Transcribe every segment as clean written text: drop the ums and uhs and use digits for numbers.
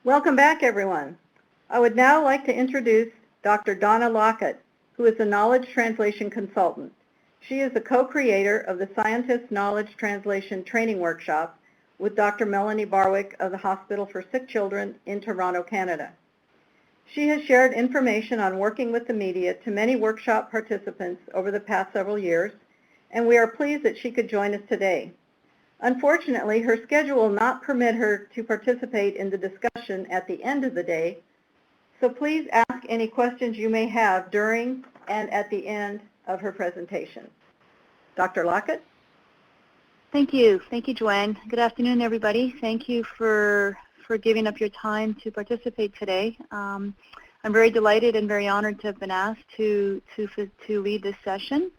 Welcome back, everyone. I would now like to introduce Dr. Donna Lockett, who is a knowledge translation consultant. She is the co-creator of the Scientist Knowledge Translation Training Workshop with Dr. Melanie Barwick of the Hospital for Sick Children in Toronto, Canada. She has shared information on working with the media to many workshop participants over the past several years, and we are pleased that she could join us today. Unfortunately, her schedule will not permit her to participate in the discussion at the end of the day, so please ask any questions you may have during and at the end of her presentation. Dr. Lockett? Thank you. Thank you, Joanne. Good afternoon, everybody. Thank you for giving up your time to participate today. I'm very delighted and very honored to have been asked to lead this session.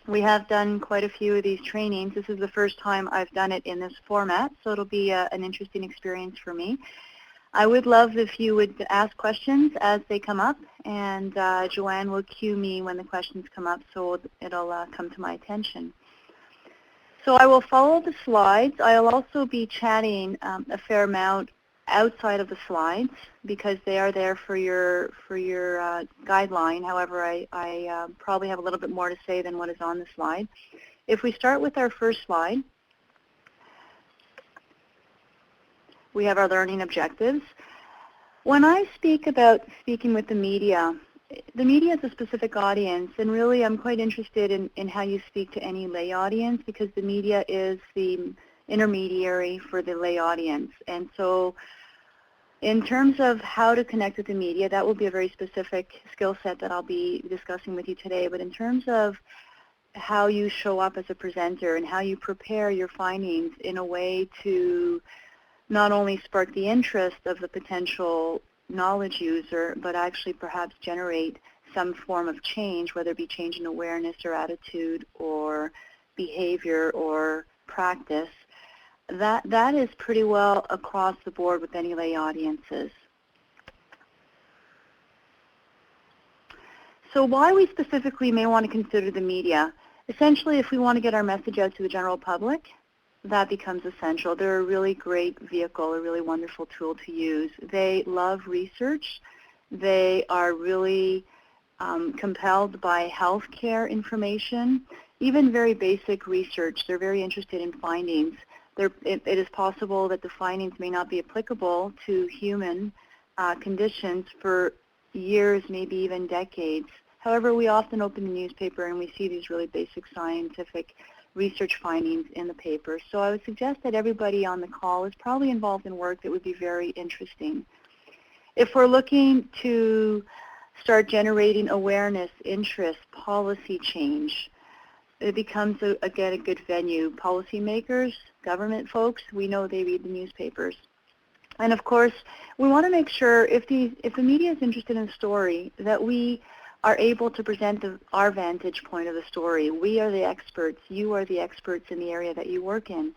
We have done quite a few of these trainings. This is the first time I've done it in this format, so it'll be an interesting experience for me. I would love if you would ask questions as they come up, and Joanne will cue me when the questions come up, so it'll come to my attention. So I will follow the slides. I'll also be chatting a fair amount outside of the slides because they are there for your guideline. However, I probably have a little bit more to say than what is on the slide. If we start with our first slide, we have our learning objectives. When I speak about speaking with the media is a specific audience, and really I'm quite interested in how you speak to any lay audience because the media is the intermediary for the lay audience. And so in terms of how to connect with the media, that will be a very specific skill set that I'll be discussing with you today. But in terms of how you show up as a presenter and how you prepare your findings in a way to not only spark the interest of the potential knowledge user, but actually perhaps generate some form of change, whether it be change in awareness or attitude or behavior or practice, that is pretty well across the board with any lay audiences. So why we specifically may want to consider the media? Essentially, if we want to get our message out to the general public, that becomes essential. They're a really great vehicle, a really wonderful tool to use. They love research. They are really compelled by healthcare information, even very basic research. They're very interested in findings. It is possible that the findings may not be applicable to human conditions for years, maybe even decades. However, we often open the newspaper and we see these really basic scientific research findings in the paper. So I would suggest that everybody on the call is probably involved in work that would be very interesting. If we're looking to start generating awareness, interest, policy change, it becomes, again, a good venue. Policymakers, government folks, we know they read the newspapers. And of course, we want to make sure if the media is interested in a story that we are able to present our vantage point of the story. We are the experts. You are the experts in the area that you work in.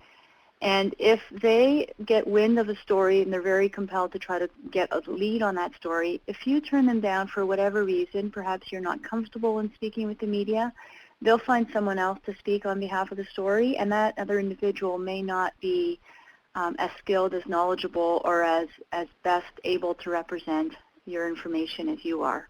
And if they get wind of a story and they're very compelled to try to get a lead on that story, if you turn them down for whatever reason, perhaps you're not comfortable in speaking with the media, they'll find someone else to speak on behalf of the story, and that other individual may not be as skilled, as knowledgeable, or as best able to represent your information as you are.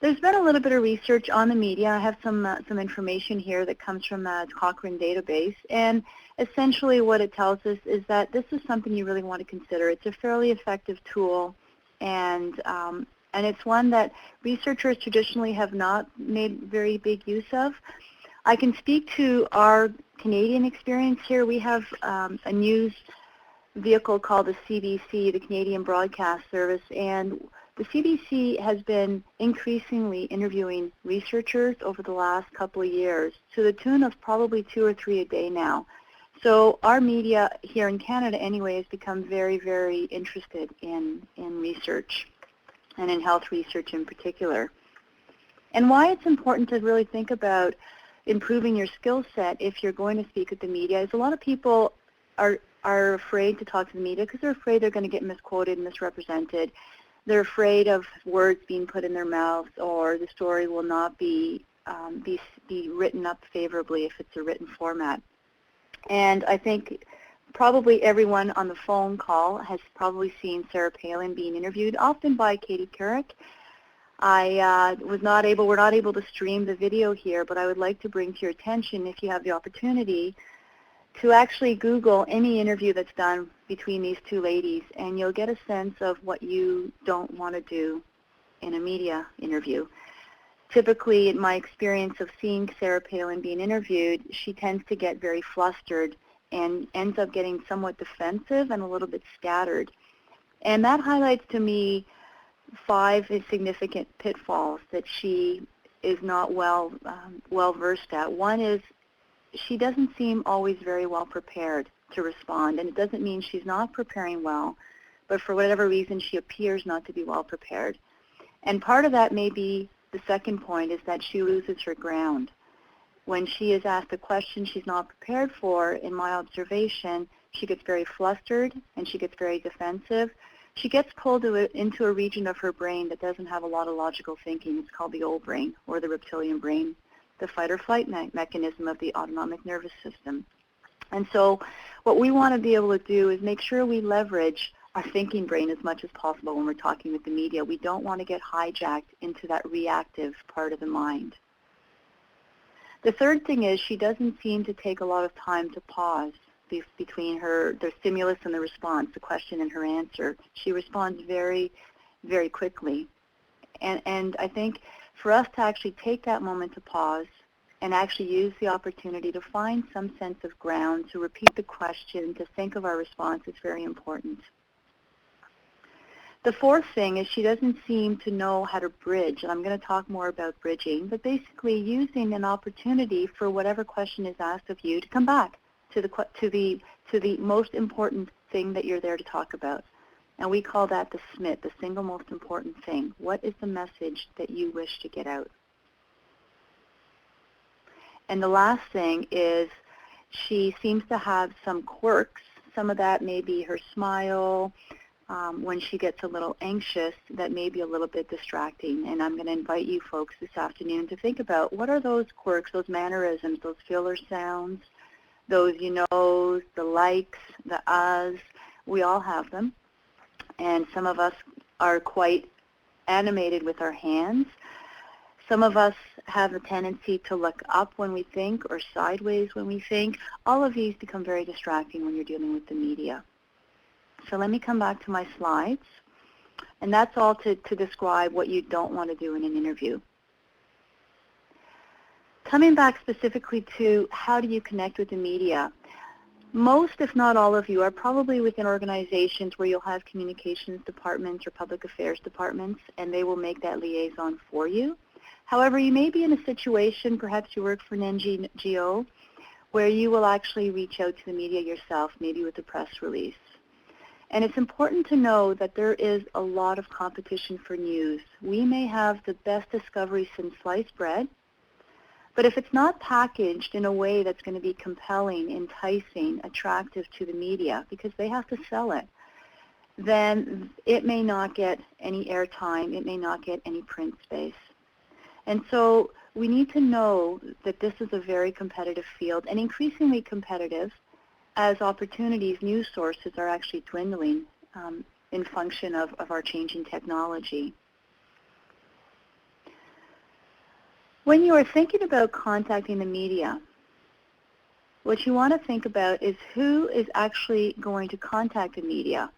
There's been a little bit of research on the media. I have some information here that comes from the Cochrane database, and essentially what it tells us is that this is something you really want to consider. It's a fairly effective tool, and it's one that researchers traditionally have not made very big use of. I can speak to our Canadian experience here. We have a news vehicle called the CBC, the Canadian Broadcast Service, and the CBC has been increasingly interviewing researchers over the last couple of years to the tune of probably 2 or 3 a day now. So our media here in Canada anyway has become very, very interested in research and in health research in particular. And why it's important to really think about improving your skill set if you're going to speak with the media is a lot of people are afraid to talk to the media because they're afraid they're going to get misquoted and misrepresented. They're afraid of words being put in their mouths, or the story will not be written up favorably if it's a written format. And I think probably everyone on the phone call has probably seen Sarah Palin being interviewed, often by Katie Couric. We're not able to stream the video here, but I would like to bring to your attention, if you have the opportunity, to actually Google any interview that's done between these two ladies, and you'll get a sense of what you don't want to do in a media interview. Typically, in my experience of seeing Sarah Palin being interviewed, she tends to get very flustered and ends up getting somewhat defensive and a little bit scattered. And that highlights to me 5 significant pitfalls that she is not well versed at. One is she doesn't seem always very well prepared to respond, and it doesn't mean she's not preparing well, but for whatever reason she appears not to be well prepared. And part of that may be the second point, is that she loses her ground. When she is asked a question she's not prepared for, in my observation, she gets very flustered and she gets very defensive. She gets pulled into a region of her brain that doesn't have a lot of logical thinking. It's called the old brain, or the reptilian brain, the fight or flight mechanism of the autonomic nervous system. And so what we want to be able to do is make sure we leverage our thinking brain as much as possible when we're talking with the media. We don't want to get hijacked into that reactive part of the mind. The third thing is she doesn't seem to take a lot of time to pause between the stimulus and the response, the question and her answer. She responds very, very quickly. And I think for us to actually take that moment to pause and actually use the opportunity to find some sense of ground, to repeat the question, to think of our response is very important. The fourth thing is she doesn't seem to know how to bridge, and I'm going to talk more about bridging, but basically using an opportunity for whatever question is asked of you to come back to the most important thing that you're there to talk about. And we call that the SMIT, the single most important thing. What is the message that you wish to get out? And the last thing is she seems to have some quirks. Some of that may be her smile. When she gets a little anxious, that may be a little bit distracting. And I'm going to invite you folks this afternoon to think about what are those quirks, those mannerisms, those filler sounds, those you knows, the likes, the uhs. We all have them. And some of us are quite animated with our hands. Some of us have a tendency to look up when we think or sideways when we think. All of these become very distracting when you're dealing with the media. So let me come back to my slides. And that's all to describe what you don't want to do in an interview. Coming back specifically to how do you connect with the media, most, if not all of you, are probably within organizations where you'll have communications departments or public affairs departments, and they will make that liaison for you. However, you may be in a situation, perhaps you work for an NGO, where you will actually reach out to the media yourself, maybe with a press release. And it's important to know that there is a lot of competition for news. We may have the best discovery since sliced bread, but if it's not packaged in a way that's going to be compelling, enticing, attractive to the media, because they have to sell it, then it may not get any airtime, it may not get any print space. And so we need to know that this is a very competitive field, and increasingly competitive as opportunities, news sources are actually dwindling in function of our changing technology. When you are thinking about contacting the media, what you want to think about is who is actually going to contact the media.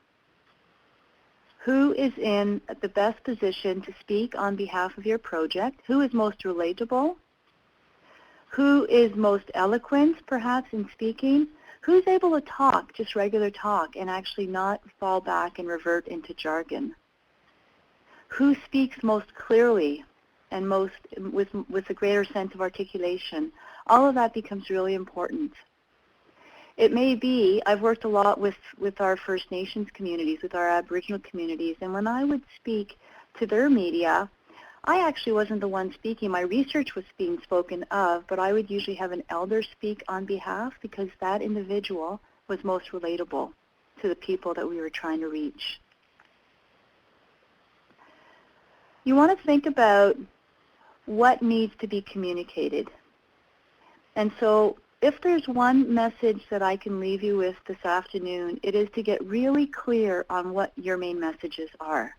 Who is in the best position to speak on behalf of your project? Who is most relatable? Who is most eloquent, perhaps, in speaking? Who's able to talk, just regular talk, and actually not fall back and revert into jargon? Who speaks most clearly and most with a greater sense of articulation? All of that becomes really important. It may be, I've worked a lot with our First Nations communities, with our Aboriginal communities, and when I would speak to their media, I actually wasn't the one speaking. My research was being spoken of, but I would usually have an elder speak on behalf because that individual was most relatable to the people that we were trying to reach. You want to think about what needs to be communicated. And so if there's one message that I can leave you with this afternoon, it is to get really clear on what your main messages are.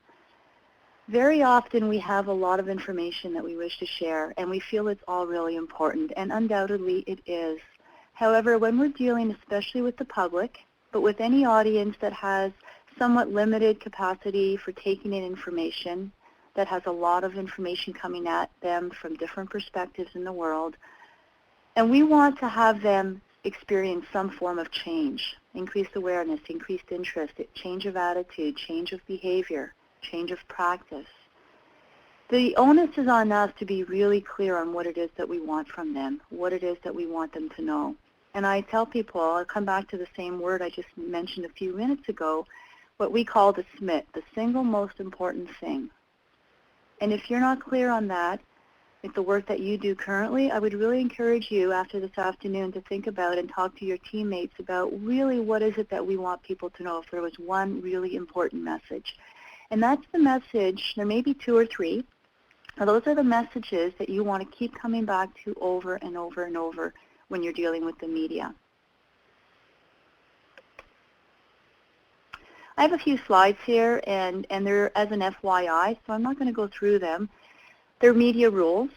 Very often we have a lot of information that we wish to share, and we feel it's all really important, and undoubtedly it is. However, when we're dealing especially with the public, but with any audience that has somewhat limited capacity for taking in information, that has a lot of information coming at them from different perspectives in the world, and we want to have them experience some form of change, increased awareness, increased interest, change of attitude, change of behavior, change of practice. The onus is on us to be really clear on what it is that we want from them, what it is that we want them to know. And I tell people, I'll come back to the same word I just mentioned a few minutes ago, what we call the SMIT, the single most important thing. And if you're not clear on that, with the work that you do currently, I would really encourage you after this afternoon to think about and talk to your teammates about really what is it that we want people to know if there was one really important message. And that's the message, there may be two or three, but those are the messages that you want to keep coming back to over and over and over when you're dealing with the media. I have a few slides here, and they're as an FYI, so I'm not going to go through them. They're media rules.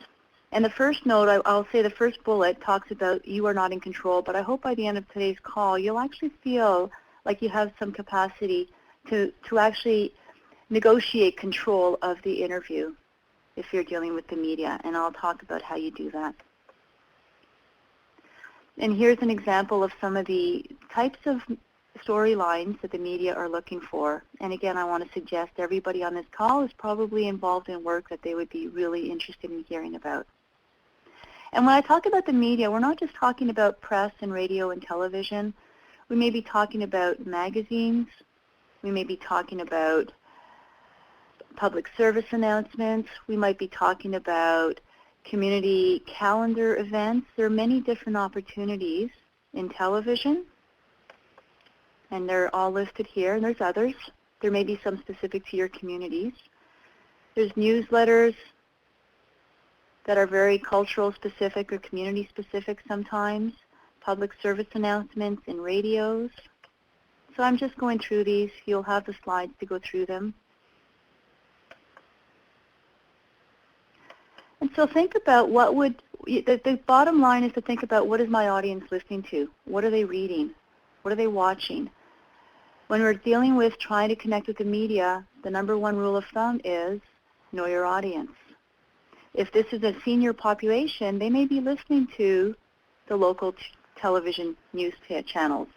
And the first note, I'll say the first bullet talks about you are not in control, but I hope by the end of today's call, you'll actually feel like you have some capacity to actually negotiate control of the interview if you're dealing with the media, and I'll talk about how you do that. And here's an example of some of the types of storylines that the media are looking for. And again, I want to suggest everybody on this call is probably involved in work that they would be really interested in hearing about. And when I talk about the media, we're not just talking about press and radio and television. We may be talking about magazines. We may be talking about public service announcements. We might be talking about community calendar events. There are many different opportunities in television, and they're all listed here, and there's others. There may be some specific to your communities. There's newsletters that are very cultural specific or community specific sometimes, public service announcements in radios. So I'm just going through these. You'll have the slides to go through them. And so think about what would, the bottom line is to think about what is my audience listening to? What are they reading? What are they watching? When we're dealing with trying to connect with the media, the number one rule of thumb is know your audience. If this is a senior population, they may be listening to the local television news channels,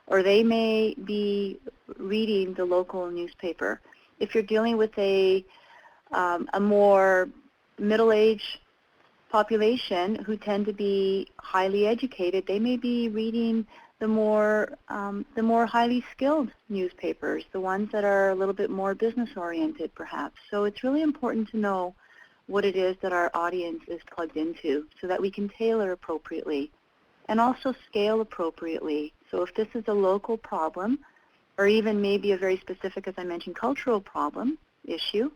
or they may be reading the local newspaper. If you're dealing with a more middle-aged population who tend to be highly educated, they may be reading the more highly skilled newspapers, the ones that are a little bit more business-oriented, perhaps. So it's really important to know what it is that our audience is plugged into so that we can tailor appropriately and also scale appropriately. So if this is a local problem, or even maybe a very specific, as I mentioned, cultural problem, issue,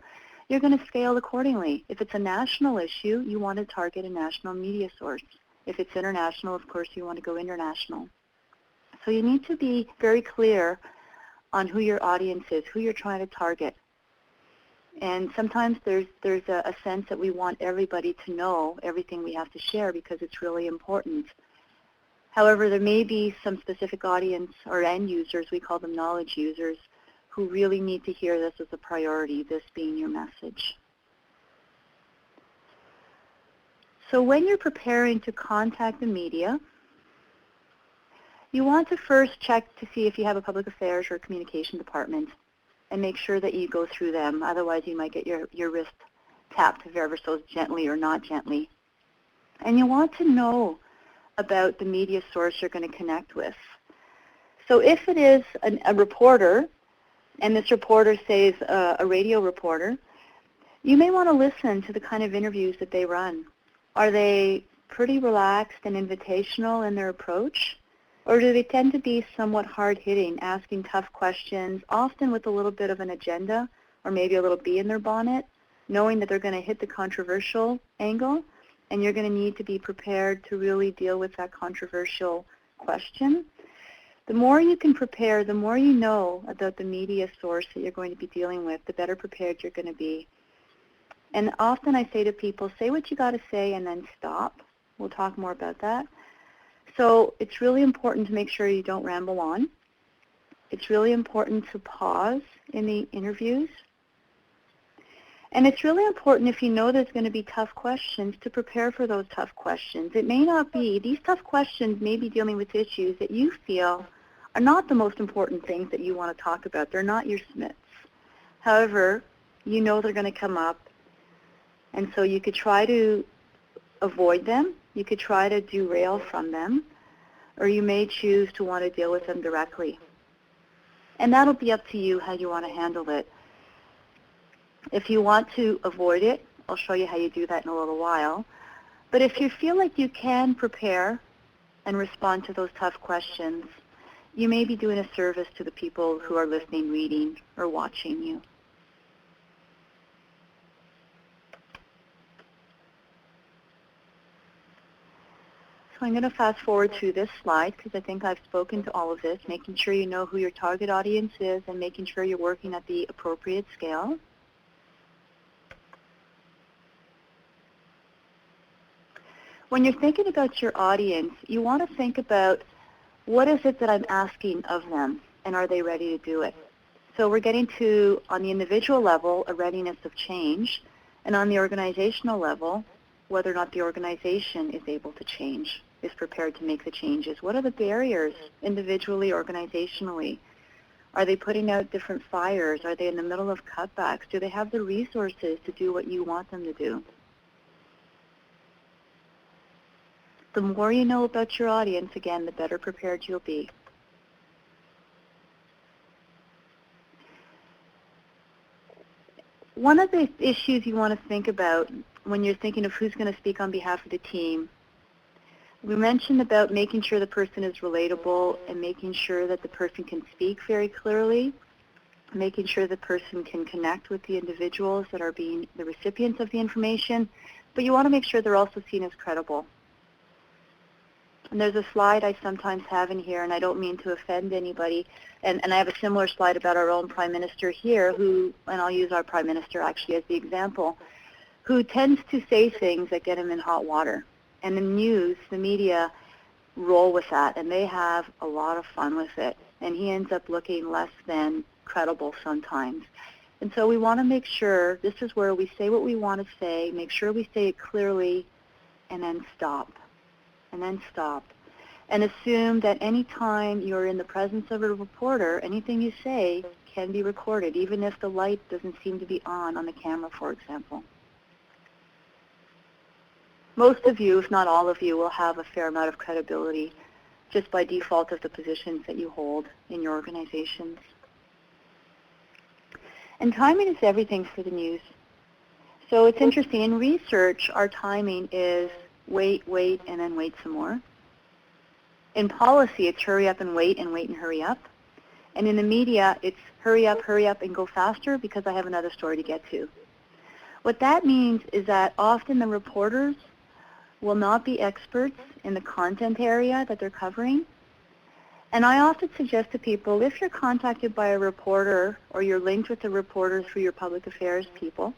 you're going to scale accordingly. If it's a national issue, you want to target a national media source. If it's international, of course, you want to go international. So you need to be very clear on who your audience is, who you're trying to target. And sometimes there's a sense that we want everybody to know everything we have to share because it's really important. However, there may be some specific audience or end users, we call them knowledge users, who really need to hear this as a priority, this being your message. So when you're preparing to contact the media, you want to first check to see if you have a public affairs or communication department and make sure that you go through them. Otherwise, you might get your wrist tapped ever so gently or not gently. And you want to know about the media source you're going to connect with. So if it is a reporter, and this reporter says a radio reporter, you may want to listen to the kind of interviews that they run. Are they pretty relaxed and invitational in their approach? Or do they tend to be somewhat hard-hitting, asking tough questions, often with a little bit of an agenda or maybe a little bee in their bonnet, knowing that they're going to hit the controversial angle and you're going to need to be prepared to really deal with that controversial question. The more you can prepare, the more you know about the media source that you're going to be dealing with, the better prepared you're going to be. And often I say to people, say what you got to say and then stop. We'll talk more about that. So it's really important to make sure you don't ramble on. It's really important to pause in the interviews. And it's really important, if you know there's going to be tough questions, to prepare for those tough questions. It may not be, these tough questions may be dealing with issues that you feel are not the most important things that you want to talk about. They're not your SMITs. However, you know they're going to come up, and so you could try to avoid them. You could try to derail from them, or you may choose to want to deal with them directly. And that'll be up to you how you want to handle it. If you want to avoid it, I'll show you how you do that in a little while. But if you feel like you can prepare and respond to those tough questions, you may be doing a service to the people who are listening, reading, or watching you. So I'm going to fast forward to this slide because I think I've spoken to all of this, making sure you know who your target audience is and making sure you're working at the appropriate scale. When you're thinking about your audience, you want to think about what is it that I'm asking of them, and are they ready to do it? So we're getting to, on the individual level, a readiness of change, and on the organizational level, whether or not the organization is able to change, is prepared to make the changes. What are the barriers individually, organizationally? Are they putting out different fires? Are they in the middle of cutbacks? Do they have the resources to do what you want them to do? The more you know about your audience, again, the better prepared you'll be. One of the issues you want to think about when you're thinking of who's going to speak on behalf of the team, we mentioned about making sure the person is relatable and making sure that the person can speak very clearly, making sure the person can connect with the individuals that are being the recipients of the information, but you want to make sure they're also seen as credible. And there's a slide I sometimes have in here, and I don't mean to offend anybody, and I have a similar slide about our own Prime Minister here, who, and I'll use our Prime Minister actually as the example, who tends to say things that get him in hot water. And the news, the media, roll with that, and they have a lot of fun with it. And he ends up looking less than credible sometimes. And so we want to make sure, this is where we say what we want to say, make sure we say it clearly, and then stop. And then stop. And assume that any time you're in the presence of a reporter, anything you say can be recorded, even if the light doesn't seem to be on the camera, for example. Most of you, if not all of you, will have a fair amount of credibility just by default of the positions that you hold in your organizations. And timing is everything for the news. So it's interesting. In research, our timing is wait, and then wait some more. In policy, it's hurry up and wait and hurry up. And in the media, it's hurry up, and go faster because I have another story to get to. What that means is that often the reporters will not be experts in the content area that they're covering. And I often suggest to people, if you're contacted by a reporter or you're linked with a reporter through your public affairs people,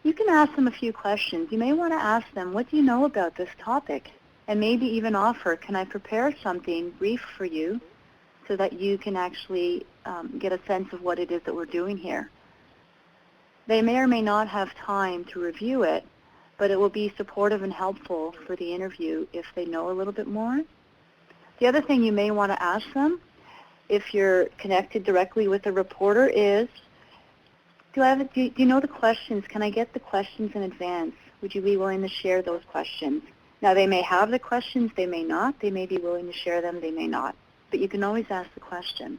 you can ask them a few questions. You may want to ask them, what do you know about this topic? And maybe even offer, can I prepare something brief for you so that you can actually get a sense of what it is that we're doing here? They may or may not have time to review it, but it will be supportive and helpful for the interview if they know a little bit more. The other thing you may want to ask them, if you're connected directly with a reporter, is, do you know the questions? Can I get the questions in advance? Would you be willing to share those questions? Now, they may have the questions, they may not. They may be willing to share them, they may not. But you can always ask the question.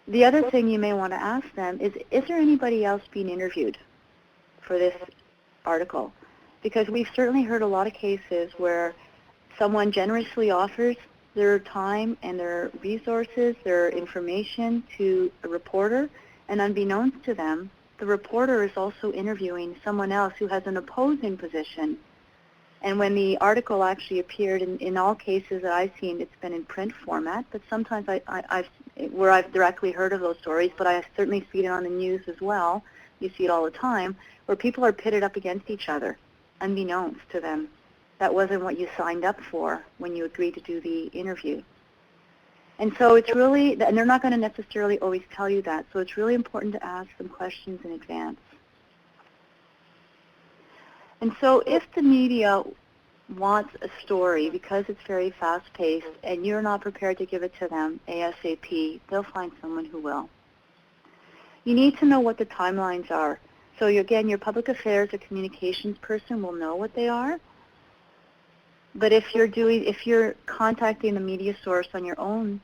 The other thing you may want to ask them is there anybody else being interviewed for this article? Because we've certainly heard a lot of cases where someone generously offers their time and their resources, their information to a reporter, and unbeknownst to them, the reporter is also interviewing someone else who has an opposing position. And when the article actually appeared, in all cases that I've seen, it's been in print format, but sometimes I've directly heard of those stories, but I certainly see it on the news as well. You see it all the time, where people are pitted up against each other, unbeknownst to them. That wasn't what you signed up for when you agreed to do the interview. And so it's really, and they're not going to necessarily always tell you that, so it's really important to ask them questions in advance. And so if the media wants a story, because it's very fast-paced, and you're not prepared to give it to them ASAP, they'll find someone who will. You need to know what the timelines are. So again, your public affairs or communications person will know what they are. But if you're contacting the media source on your own,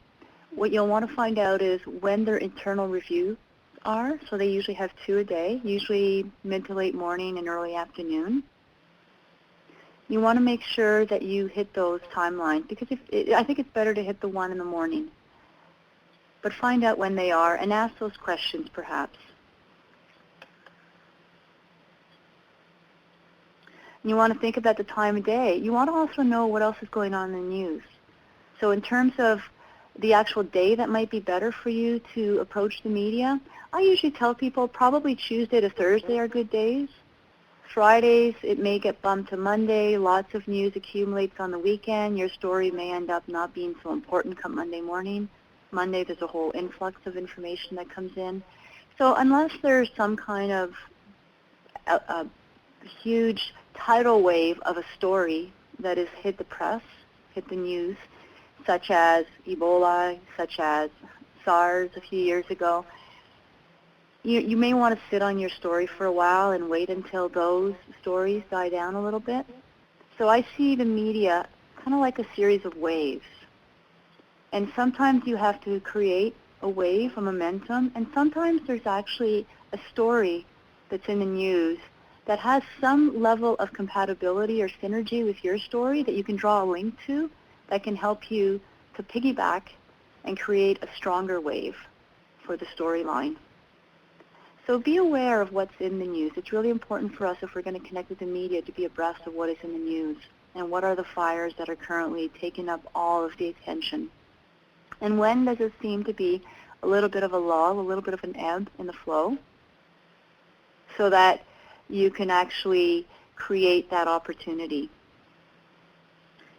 what you'll want to find out is when their internal reviews are. So they usually have 2 a day, usually mid to late morning and early afternoon. You want to make sure that you hit those timelines, because I think it's better to hit the one in the morning. But find out when they are and ask those questions perhaps. You want to think about the time of day. You want to also know what else is going on in the news. So in terms of the actual day that might be better for you to approach the media, I usually tell people probably Tuesday to Thursday are good days. Fridays, it may get bumped to Monday. Lots of news accumulates on the weekend. Your story may end up not being so important come Monday morning. Monday, there's a whole influx of information that comes in. So unless there's some kind of a huge tidal wave of a story that has hit the press, hit the news, such as Ebola, such as SARS a few years ago, you may want to sit on your story for a while and wait until those stories die down a little bit. So I see the media kind of like a series of waves. And sometimes you have to create a wave, a momentum, and sometimes there's actually a story that's in the news that has some level of compatibility or synergy with your story that you can draw a link to that can help you to piggyback and create a stronger wave for the storyline. So be aware of what's in the news. It's really important for us, if we're going to connect with the media, to be abreast of what is in the news and what are the fires that are currently taking up all of the attention. And when does it seem to be a little bit of a lull, a little bit of an ebb in the flow, so that you can actually create that opportunity.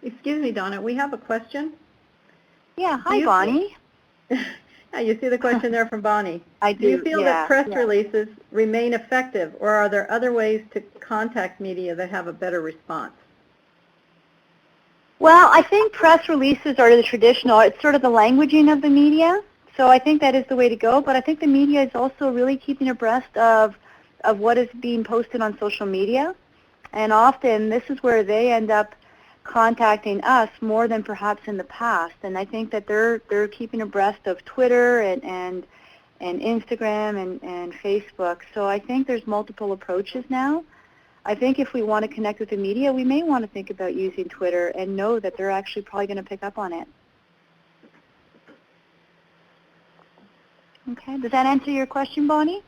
Excuse me, Donna, we have a question. Yeah, hi, Bonnie. Yeah, you see the question there from Bonnie. I do. Do you feel that press releases remain effective, or are there other ways to contact media that have a better response? Well, I think press releases are the traditional, it's sort of the languaging of the media. So I think that is the way to go, but I think the media is also really keeping abreast of what is being posted on social media. And often this is where they end up contacting us more than perhaps in the past. And I think that they're keeping abreast of Twitter and Instagram and Facebook. So I think there's multiple approaches now. I think if we want to connect with the media, we may want to think about using Twitter and know that they're actually probably going to pick up on it. Okay, does that answer your question, Bonnie?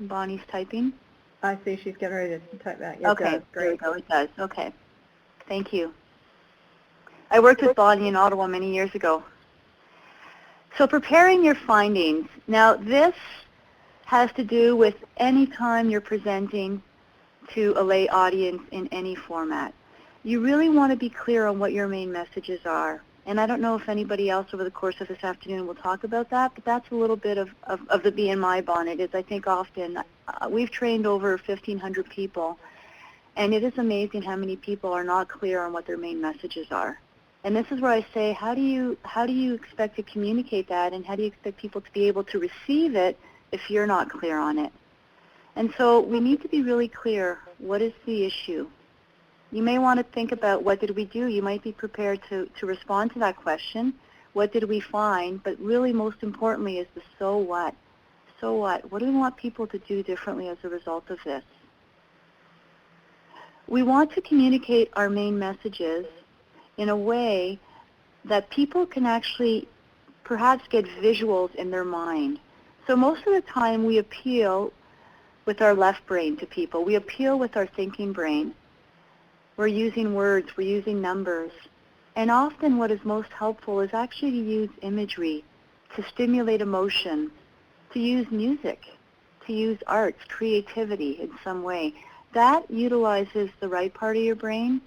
Bonnie's typing. I see she's getting ready to type that. Yes, okay, it does. Great. There we go, it does. Okay, thank you. I worked with Bonnie in Ottawa many years ago. So preparing your findings. Now this has to do with any time you're presenting to a lay audience in any format. You really want to be clear on what your main messages are. And I don't know if anybody else over the course of this afternoon will talk about that, but that's a little bit of the bee in my bonnet. Is I think often we've trained over 1,500 people, and it is amazing how many people are not clear on what their main messages are. And this is where I say, how do you expect to communicate that, and how do you expect people to be able to receive it if you're not clear on it? And so we need to be really clear. What is the issue? You may want to think about, what did we do? You might be prepared to respond to that question. What did we find? But really, most importantly, is the so what. So what? What do we want people to do differently as a result of this? We want to communicate our main messages in a way that people can actually perhaps get visuals in their mind. So most of the time we appeal with our left brain to people. We appeal with our thinking brain. We're using words, we're using numbers. And often what is most helpful is actually to use imagery, to stimulate emotion, to use music, to use arts, creativity in some way. That utilizes the right part of your brain,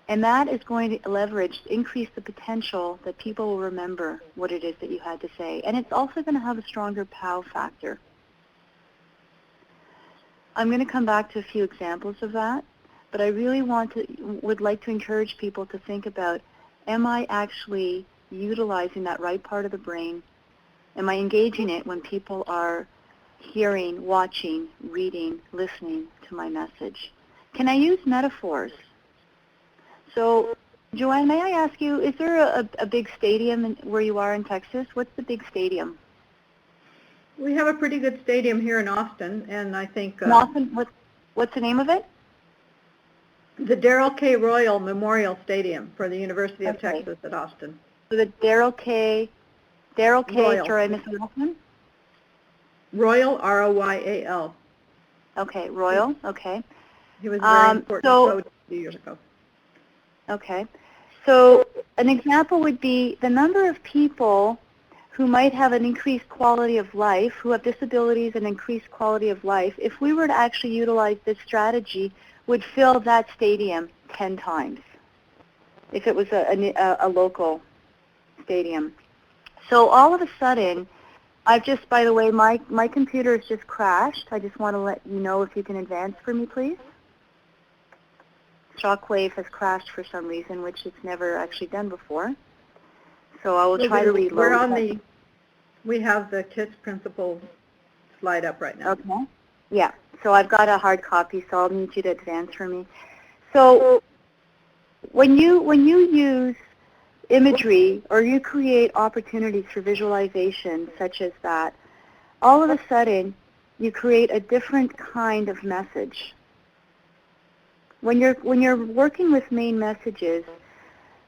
and that is going to leverage, increase the potential that people will remember what it is that you had to say. And it's also going to have a stronger POW factor. I'm going to come back to a few examples of that, but I really would like to encourage people to think about, am I actually utilizing that right part of the brain? Am I engaging it when people are hearing, watching, reading, listening to my message? Can I use metaphors? So, Joanne, may I ask you, is there a big stadium where you are in Texas? What's the big stadium? We have a pretty good stadium here in Austin, and I think... In Austin, what's the name of it? The Darrell K. Royal Memorial Stadium for the University of Okay. Texas at Austin. So the Darrell K. Royal. Sorry, I missed the last one? Royal, R-O-Y-A-L. Okay, Royal, okay. He was a very important coach a few years ago. Okay. So an example would be the number of people who might have an increased quality of life, who have disabilities and increased quality of life, if we were to actually utilize this strategy, would fill that stadium 10 times if it was a local stadium. So all of a sudden, I've just, by the way, my computer has just crashed. I just want to let you know if you can advance for me, please. Shockwave has crashed for some reason, which it's never actually done before. So I will try to reload. We have the KISS principle slide up right now. Okay. Yeah. So I've got a hard copy, so I'll need you to advance for me. So when you use imagery or you create opportunities for visualization such as that, all of a sudden you create a different kind of message. When you're working with main messages,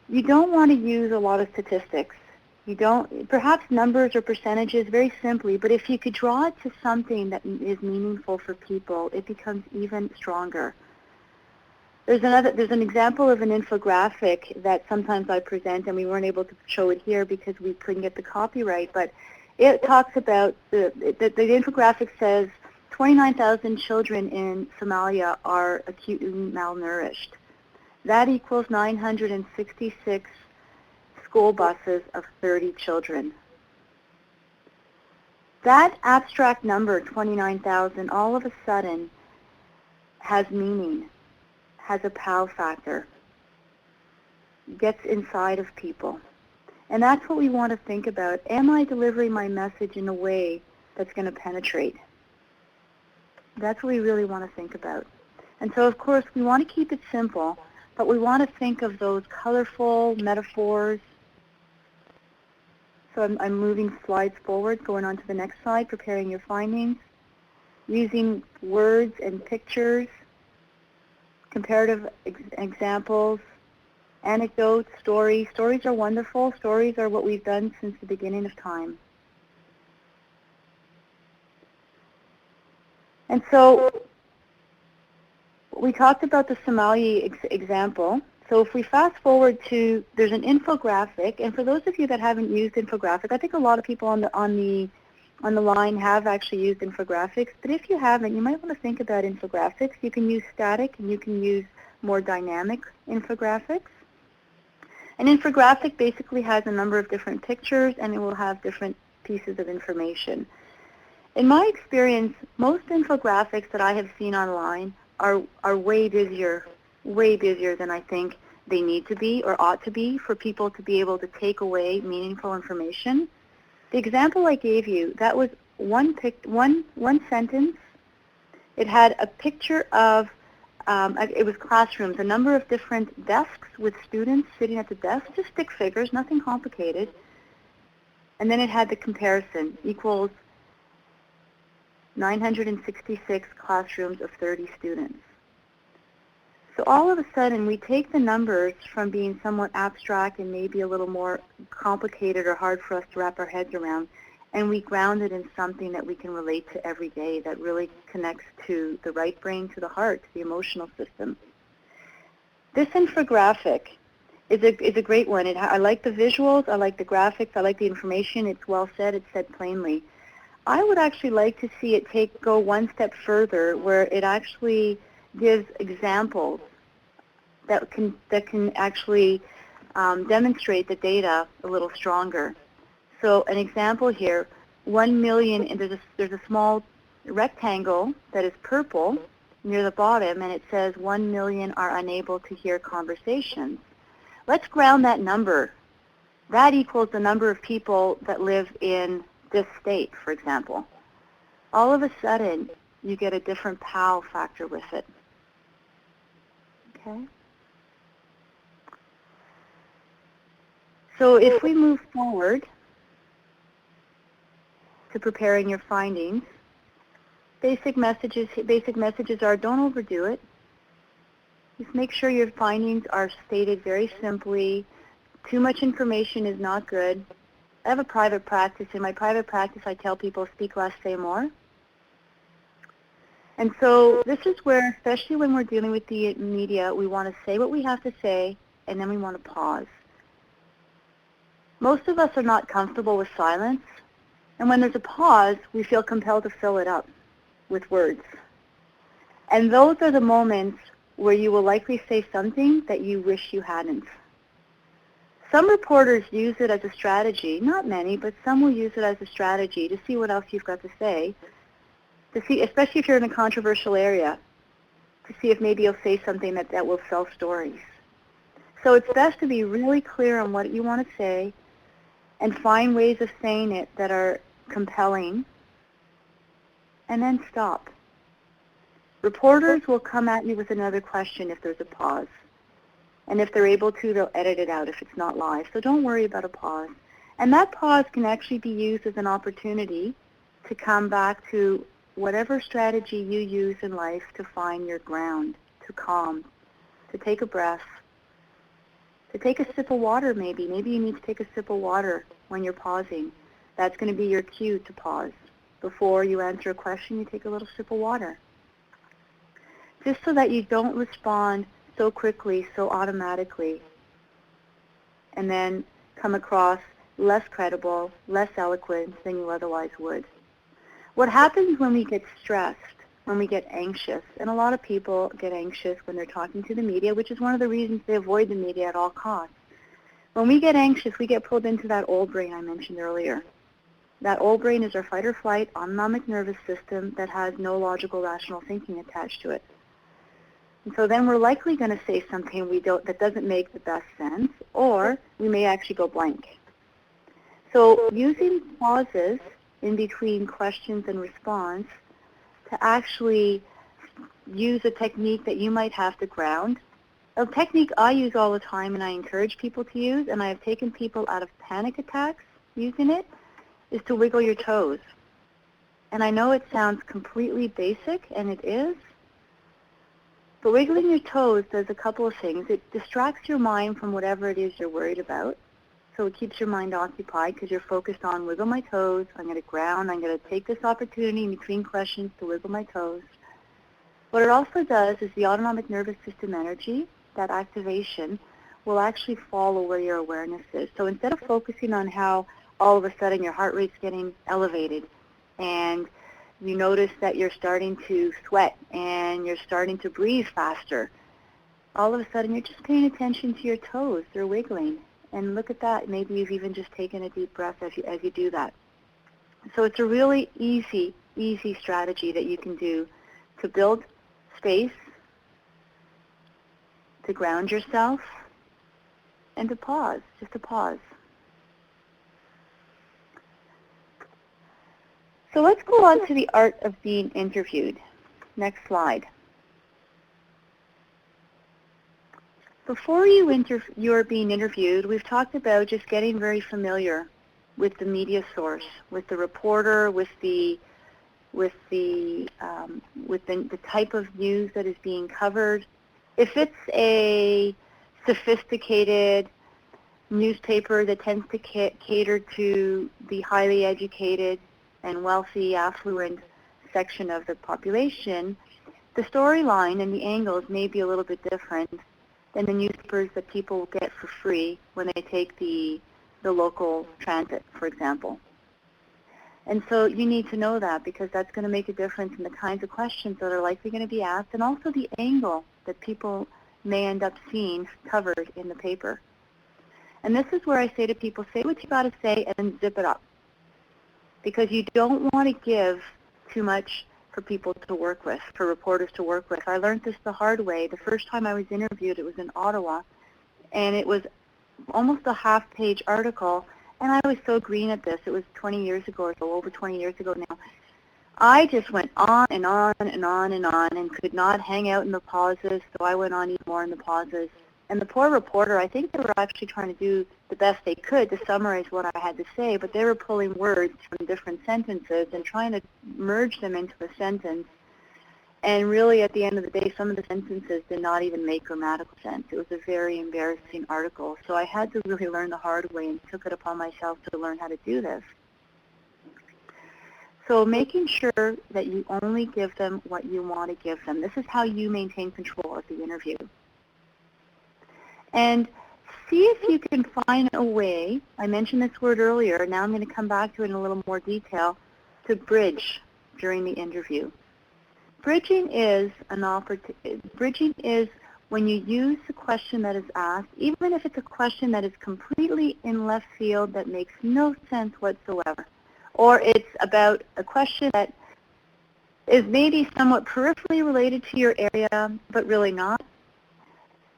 you don't want to use a lot of statistics. You don't, perhaps numbers or percentages, very simply, but if you could draw it to something that is meaningful for people, it becomes even stronger. There's an example of an infographic that sometimes I present, and we weren't able to show it here because we couldn't get the copyright, but it talks about, the infographic says 29,000 children in Somalia are acutely malnourished. That equals 966 school buses of 30 children. That abstract number, 29,000, all of a sudden has meaning, has a POW factor, gets inside of people. And that's what we want to think about. Am I delivering my message in a way that's going to penetrate? That's what we really want to think about. And so, of course, we want to keep it simple, but we want to think of those colorful metaphors. So I'm moving slides forward, going on to the next slide, preparing your findings, using words and pictures, comparative examples, anecdotes, stories. Stories are wonderful. Stories are what we've done since the beginning of time. And so we talked about the Somali example. So if we fast forward to, there's an infographic, and for those of you that haven't used infographic, I think a lot of people on the line have actually used infographics, but if you haven't, you might want to think about infographics. You can use static and you can use more dynamic infographics. An infographic basically has a number of different pictures and it will have different pieces of information. In my experience, most infographics that I have seen online are way busier than I think they need to be or ought to be for people to be able to take away meaningful information. The example I gave you, that was one sentence. It had a picture of, it was classrooms, a number of different desks with students sitting at the desk, just stick figures, nothing complicated. And then it had the comparison, equals 966 classrooms of 30 students. So all of a sudden, we take the numbers from being somewhat abstract and maybe a little more complicated or hard for us to wrap our heads around, and we ground it in something that we can relate to every day that really connects to the right brain, to the heart, to the emotional system. This infographic is a great one. I like the visuals, I like the graphics, I like the information. It's well said, it's said plainly. I would actually like to see it go one step further, where it actually gives examples that can actually demonstrate the data a little stronger. So an example here, 1 million, and there's a small rectangle that is purple near the bottom, and it says 1 million are unable to hear conversations. Let's ground that number. That equals the number of people that live in this state, for example. All of a sudden, you get a different POW factor with it. Okay? So if we move forward to preparing your findings, basic messages are, don't overdo it. Just make sure your findings are stated very simply. Too much information is not good. I have a private practice. In my private practice, I tell people, speak less, say more. And so this is where, especially when we're dealing with the media, we want to say what we have to say, and then we want to pause. Most of us are not comfortable with silence, and when there's a pause, we feel compelled to fill it up with words. And those are the moments where you will likely say something that you wish you hadn't. Some reporters use it as a strategy, not many, but some will use it as a strategy to see what else you've got to say, to see, especially if you're in a controversial area, to see if maybe you'll say something that will sell stories. So it's best to be really clear on what you want to say and find ways of saying it that are compelling, and then stop. Reporters will come at you with another question if there's a pause. And if they're able to, they'll edit it out if it's not live. So don't worry about a pause. And that pause can actually be used as an opportunity to come back to whatever strategy you use in life to find your ground, to calm, to take a breath, to take a sip of water maybe. Maybe you need to take a sip of water when you're pausing. That's going to be your cue to pause. Before you answer a question, you take a little sip of water. Just so that you don't respond so quickly, so automatically, and then come across less credible, less eloquent than you otherwise would. What happens when we get stressed, when we get anxious, and a lot of people get anxious when they're talking to the media, which is one of the reasons they avoid the media at all costs. When we get anxious, we get pulled into that old brain I mentioned earlier. That old brain is our fight or flight autonomic nervous system that has no logical, rational thinking attached to it. And so then we're likely going to say something that doesn't make the best sense, or we may actually go blank. So using pauses in between questions and response to actually use a technique that you might have to ground. A technique I use all the time and I encourage people to use, and I have taken people out of panic attacks using it, is to wiggle your toes. And I know it sounds completely basic, and it is, but wiggling your toes does a couple of things. It distracts your mind from whatever it is you're worried about. So it keeps your mind occupied because you're focused on wiggle my toes, I'm going to ground, I'm going to take this opportunity in between questions to wiggle my toes. What it also does is the autonomic nervous system energy, that activation, will actually follow where your awareness is. So instead of focusing on how all of a sudden your heart rate's getting elevated and you notice that you're starting to sweat and you're starting to breathe faster, all of a sudden you're just paying attention to your toes. They're wiggling. And look at that. Maybe you've even just taken a deep breath as you do that. So it's a really easy strategy that you can do to build space, to ground yourself, and to pause, just to pause. So let's go on to the art of being interviewed. Next slide. Before you're being interviewed, we've talked about just getting very familiar with the media source, with the reporter, with the type of news that is being covered. If it's a sophisticated newspaper that tends to cater to the highly educated and wealthy, affluent section of the population, the storyline and the angles may be a little bit different than the newspapers that people get for free when they take the local transit, for example. And so you need to know that, because that's going to make a difference in the kinds of questions that are likely going to be asked, and also the angle that people may end up seeing covered in the paper. And this is where I say to people, say what you got to say and then zip it up, because you don't want to give too much for people to work with, for reporters to work with. I learned this the hard way. The first time I was interviewed, it was in Ottawa, and it was almost a half-page article, and I was so green at this. It was 20 years ago or so, over 20 years ago now. I just went on and on and on and on and could not hang out in the pauses, so I went on even more in the pauses. And the poor reporter, I think they were actually trying to do the best they could to summarize what I had to say, but they were pulling words from different sentences and trying to merge them into a sentence. And really, at the end of the day, some of the sentences did not even make grammatical sense. It was a very embarrassing article. So I had to really learn the hard way and took it upon myself to learn how to do this. So making sure that you only give them what you want to give them. This is how you maintain control of the interview. And see if you can find a way, I mentioned this word earlier, now I'm going to come back to it in a little more detail, to bridge during the interview. Bridging is when you use the question that is asked, even if it's a question that is completely in left field that makes no sense whatsoever, or it's about a question that is maybe somewhat peripherally related to your area, but really not,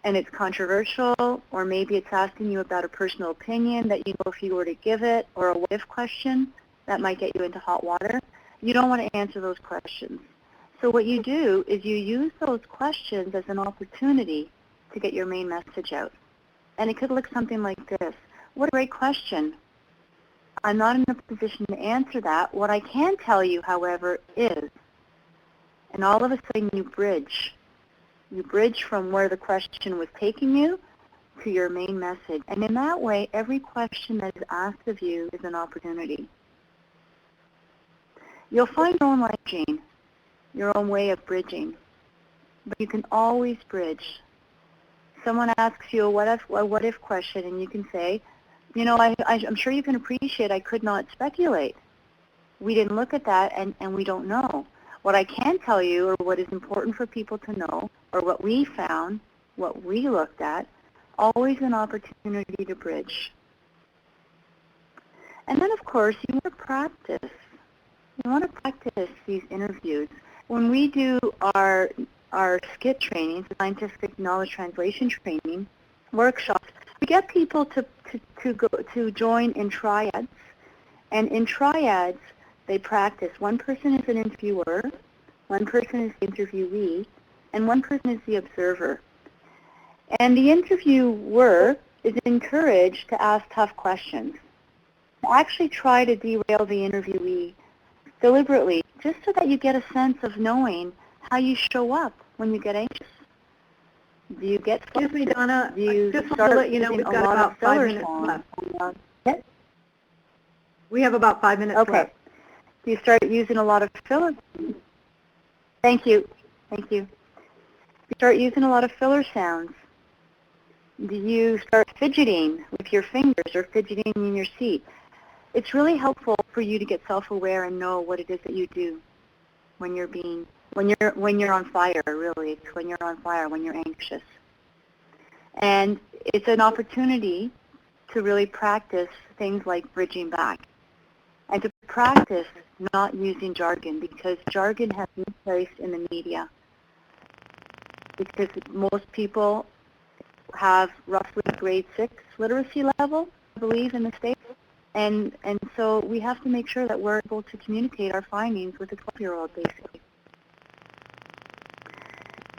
and it's controversial, or maybe it's asking you about a personal opinion that you know if you were to give it, or a what-if question that might get you into hot water. You don't want to answer those questions. So what you do is you use those questions as an opportunity to get your main message out. And it could look something like this. What a great question. I'm not in a position to answer that. What I can tell you, however, is, and all of a sudden you bridge. You bridge from where the question was taking you to your main message. And in that way, every question that is asked of you is an opportunity. You'll find your own life, Jane, your own way of bridging. But you can always bridge. Someone asks you a what if question, and you can say, you know, I'm sure you can appreciate I could not speculate. We didn't look at that, and we don't know. What I can tell you, or what is important for people to know, or what we found, what we looked at, always an opportunity to bridge. And then, of course, you want to practice. You want to practice these interviews. When we do our SMIT training, scientific knowledge translation training, workshops, we get people to join in triads. And in triads, they practice. One person is an interviewer, one person is the interviewee, and one person is the observer. And the interviewer is encouraged to ask tough questions. Actually try to derail the interviewee deliberately, just so that you get a sense of knowing how you show up when you get anxious. Do you get Excuse me, Donna, do you just want start to let you know we've got about 5 minutes left. We have about 5 minutes left. Do you start using a lot of filler? Thank you. Thank you. You start using a lot of filler sounds. Do you start fidgeting with your fingers or fidgeting in your seat? It's really helpful for you to get self-aware and know what it is that you do when you're on fire, really. It's when you're on fire, when you're anxious. And it's an opportunity to really practice things like bridging back. And to practice not using jargon, because jargon has no place in the media. Because most people have roughly grade 6 literacy level, I believe, in the States. And so we have to make sure that we're able to communicate our findings with a 12-year-old, basically.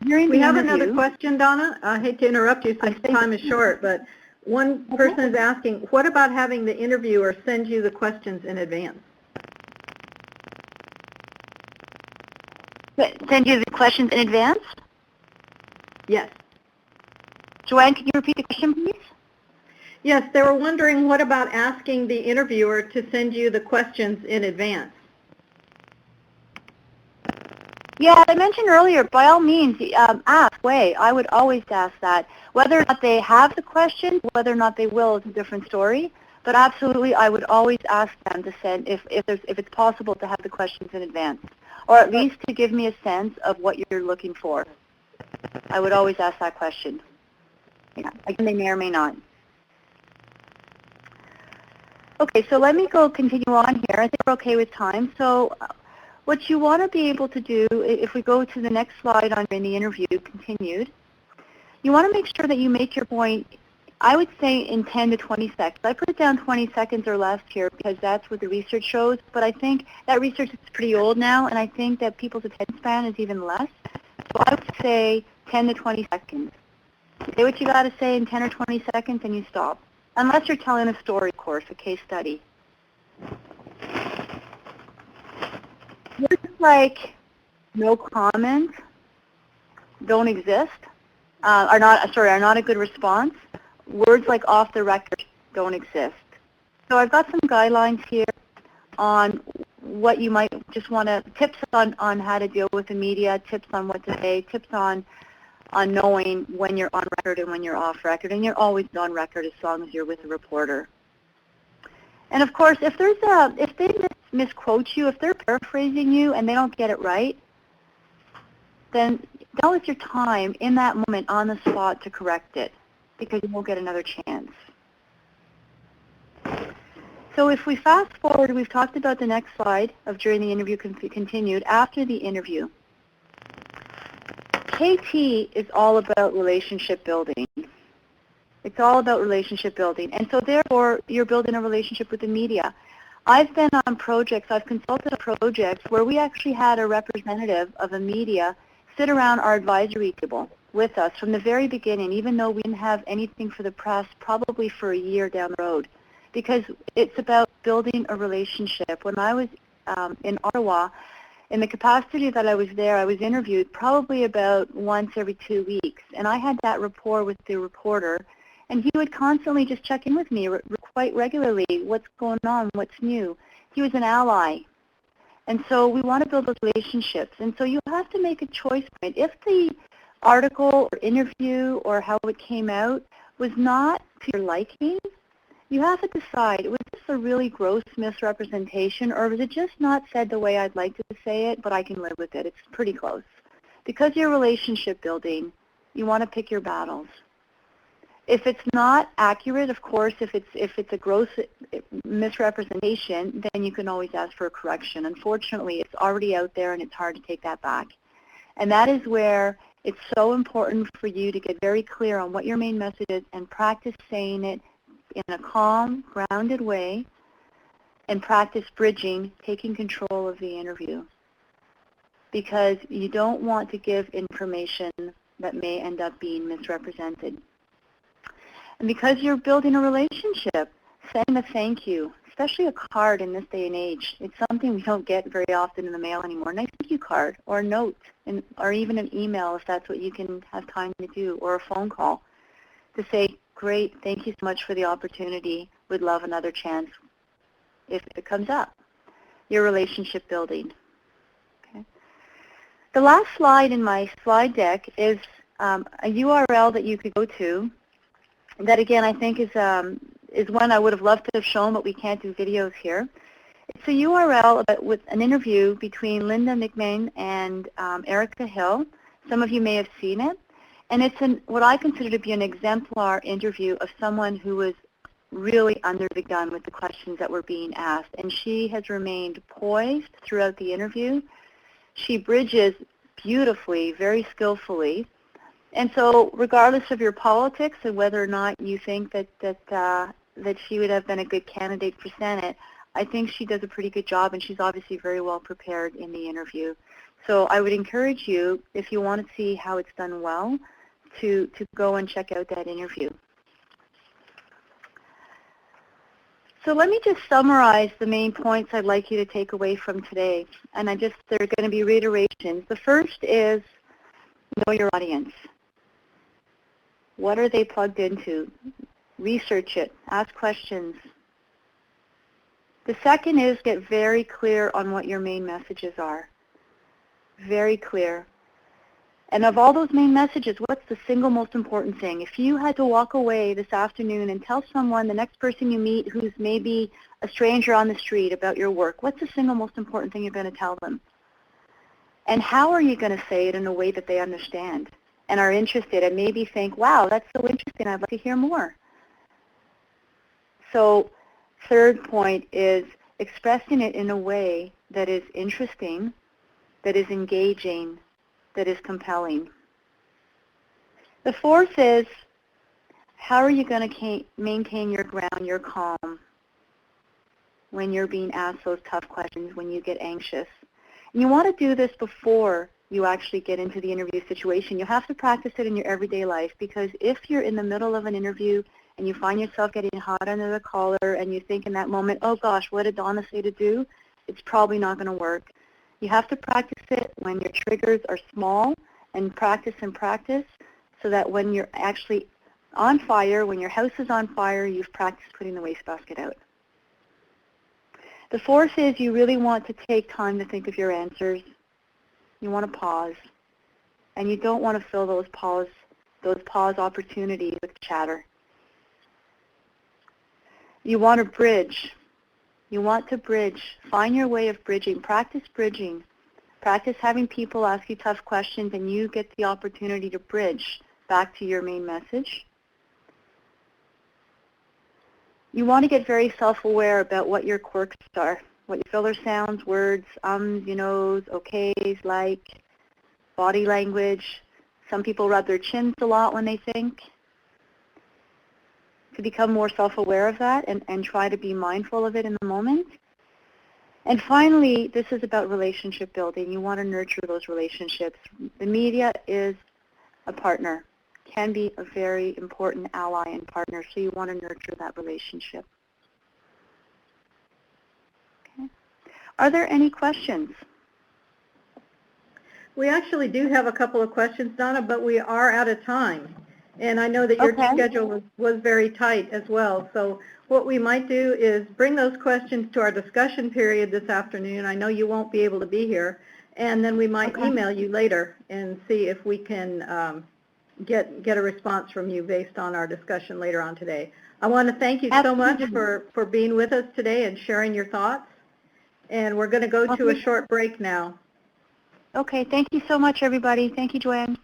We have another question, Donna. I hate to interrupt you since time is short, but one person is asking, what about having the interviewer send you the questions in advance? Send you the questions in advance? Yes. Joanne, can you repeat the question, please? Yes, they were wondering what about asking the interviewer to send you the questions in advance? Yeah, I mentioned earlier, by all means, ask away. I would always ask that. Whether or not they have the question, whether or not they will is a different story. But absolutely, I would always ask them to send, if it's possible, to have the questions in advance, or at least to give me a sense of what you're looking for. I would always ask that question. Yeah, again, they may or may not. Okay, so let me continue on here. I think we're okay with time. So what you want to be able to do, if we go to the next slide on in the interview, continued, you want to make sure that you make your point, I would say, in 10 to 20 seconds. I put it down 20 seconds or less here because that's what the research shows, but I think that research is pretty old now, and I think that people's attention span is even less. So I would say 10 to 20 seconds. Say what you got to say in 10 or 20 seconds, and you stop. Unless you're telling a story, of course, a case study. Words like no comment, don't exist, are not a good response. Words like off the record don't exist. So I've got some guidelines here on what you might just want to, tips on how to deal with the media, tips on what to say, tips on knowing when you're on record and when you're off record. And you're always on record as long as you're with a reporter. And of course, if they misquote you, if they're paraphrasing you and they don't get it right, then now is your time in that moment on the spot to correct it, because you won't get another chance. So if we fast forward, we've talked about the next slide of during the interview continued, after the interview. KT is all about relationship building. It's all about relationship building. And so therefore, you're building a relationship with the media. I've been on projects, I've consulted on projects where we actually had a representative of a media sit around our advisory table with us from the very beginning, even though we didn't have anything for the press probably for a year down the road, because it's about building a relationship. When I was in Ottawa, in the capacity that I was there, I was interviewed probably about once every 2 weeks, and I had that rapport with the reporter, and he would constantly just check in with me quite regularly. What's going on? What's new? He was an ally. And so we want to build those relationships. And so you have to make a choice point. If the article or interview or how it came out was not to your liking, you have to decide, was this a really gross misrepresentation, or was it just not said the way I'd like to say it, but I can live with it? It's pretty close. Because you're relationship building, you want to pick your battles. If it's not accurate, of course, if it's a gross misrepresentation, then you can always ask for a correction. Unfortunately, it's already out there and it's hard to take that back. And that is where it's so important for you to get very clear on what your main message is and practice saying it in a calm, grounded way, and practice bridging, taking control of the interview. Because you don't want to give information that may end up being misrepresented. And because you're building a relationship, send a thank you, especially a card in this day and age. It's something we don't get very often in the mail anymore. A nice thank you card or a note, or even an email if that's what you can have time to do, or a phone call to say, great, thank you so much for the opportunity. Would love another chance if it comes up. Your relationship building. Okay. The last slide in my slide deck is a URL that you could go to. That again, I think is one I would have loved to have shown, but we can't do videos here. It's a URL with an interview between Linda McMahon and Erica Hill. Some of you may have seen it. And it's what I consider to be an exemplar interview of someone who was really under the gun with the questions that were being asked. And she has remained poised throughout the interview. She bridges beautifully, very skillfully. And so regardless of your politics and whether or not you think that she would have been a good candidate for Senate, I think she does a pretty good job, and she's obviously very well prepared in the interview. So I would encourage you, if you want to see how it's done well, to go and check out that interview. So let me just summarize the main points I'd like you to take away from today. And they're going to be reiterations. The first is know your audience. What are they plugged into? Research it. Ask questions. The second is get very clear on what your main messages are. Very clear. And of all those main messages, what's the single most important thing? If you had to walk away this afternoon and tell someone, the next person you meet who's maybe a stranger on the street, about your work, what's the single most important thing you're going to tell them? And how are you going to say it in a way that they understand and are interested and maybe think, wow, that's so interesting, I'd like to hear more. So third point is expressing it in a way that is interesting, that is engaging, that is compelling. The fourth is, how are you going to maintain your ground, your calm, when you're being asked those tough questions, when you get anxious? And you want to do this before you actually get into the interview situation. You have to practice it in your everyday life, because if you're in the middle of an interview and you find yourself getting hot under the collar and you think in that moment, oh gosh, what did Donna say to do? It's probably not going to work. You have to practice it when your triggers are small, and practice so that when you're actually on fire, when your house is on fire, you've practiced putting the wastebasket out. The fourth is you really want to take time to think of your answers. You want to pause. And you don't want to fill those pause opportunities with chatter. You want to bridge. You want to bridge. Find your way of bridging. Practice bridging. Practice having people ask you tough questions and you get the opportunity to bridge back to your main message. You want to get very self-aware about what your quirks are, what your filler sounds, words, you knows, okays, like, body language. Some people rub their chins a lot when they think. To become more self-aware of that and try to be mindful of it in the moment. And finally, this is about relationship building. You want to nurture those relationships. The media is a partner, can be a very important ally and partner, so you want to nurture that relationship. Okay. Are there any questions? We actually do have a couple of questions, Donna, but we are out of time. And I know that your schedule was very tight as well. So what we might do is bring those questions to our discussion period this afternoon. I know you won't be able to be here. And then we might email you later and see if we can get a response from you based on our discussion later on today. I want to thank you so much for being with us today and sharing your thoughts. And we're going to go to a short break now. Okay, thank you so much, everybody. Thank you, Joanne.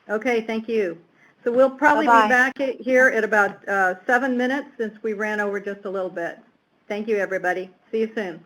Okay, thank you. So we'll probably be back here at about 7 minutes since we ran over just a little bit. Thank you, everybody. See you soon.